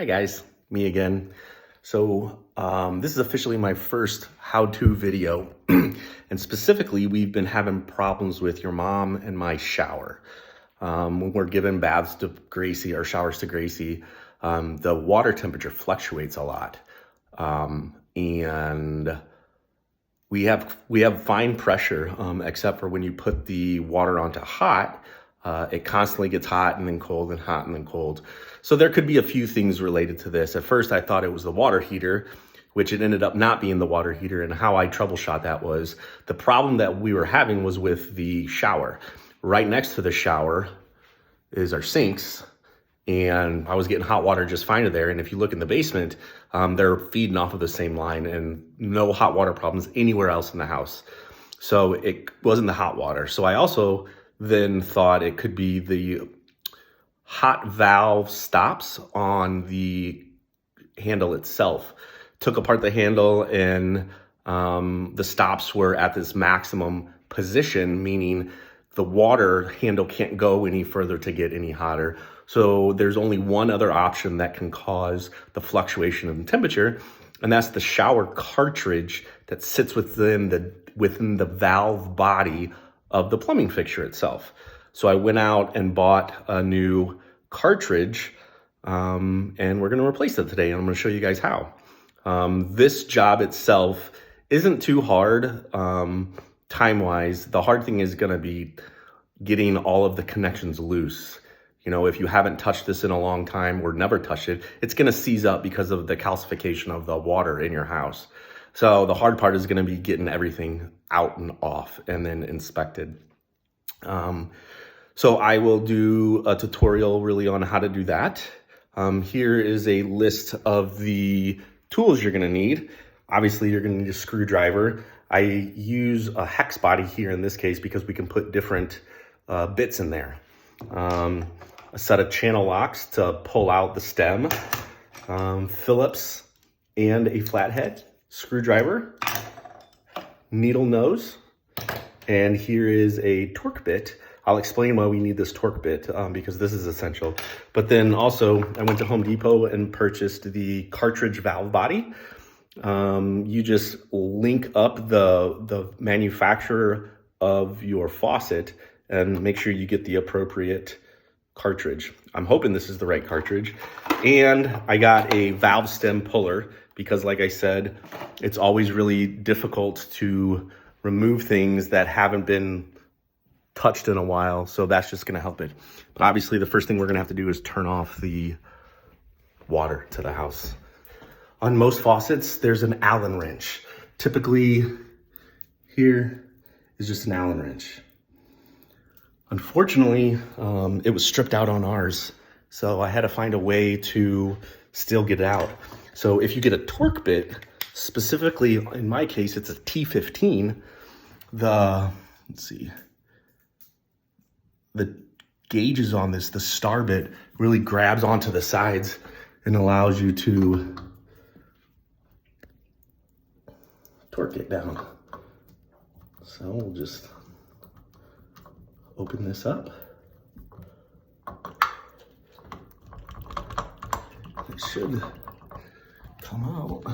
Hi guys, me again. So this is officially my first how-to video and specifically we've been having problems with your mom and my shower. When we're giving baths to Gracie or showers to Gracie, the water temperature fluctuates a lot. And we have fine pressure except for when you put the water onto hot. It constantly gets hot and then cold and hot and then cold. So there could be a few things related to this. At first I thought it was the water heater, which it ended up not being the water heater. And how I troubleshot that was the problem that we were having was with the shower. Right next to the shower is our sinks. And I was getting hot water just fine in there. And if you look in the basement, they're feeding off of the same line and no hot water problems anywhere else in the house. So it wasn't the hot water. So I also then thought it could be the hot valve stops on the handle itself. Took apart the handle and the stops were at this maximum position, meaning the water handle can't go any further to get any hotter. So there's only one other option that can cause the fluctuation in temperature, and that's the shower cartridge that sits within the valve body of the plumbing fixture itself. So I went out and bought a new cartridge and we're gonna replace it today, and I'm gonna show you guys how. This job itself isn't too hard time-wise. The hard thing is gonna be getting all of the connections loose. You know, if you haven't touched this in a long time or never touched it, it's gonna seize up because of the calcification of the water in your house. So the hard part is gonna be getting everything out and off and then inspected. So I will do a tutorial really on how to do that. Here is a list of the tools you're gonna need. Obviously you're gonna need a screwdriver. I use a hex body here in this case because we can put different bits in there. A set of channel locks to pull out the stem, Phillips and a flathead, screwdriver, needle nose, and here is a torque bit. I'll explain why we need this torque bit because this is essential. But then also I went to Home Depot and purchased the cartridge valve body. You just link up the manufacturer of your faucet and make sure you get the appropriate cartridge. I'm hoping this is the right cartridge. And I got a valve stem puller because, like I said, it's always really difficult to remove things that haven't been touched in a while. So that's just gonna help it. But obviously the first thing we're gonna have to do is turn off the water to the house. On most faucets, there's an Allen wrench. Typically here is just an Allen wrench. Unfortunately, it was stripped out on ours, so I had to find a way to still get it out. So if you get a torque bit, specifically in my case, it's a T15, the gauges on this, the star bit really grabs onto the sides and allows you to torque it down. So we'll just open this up. It should come out.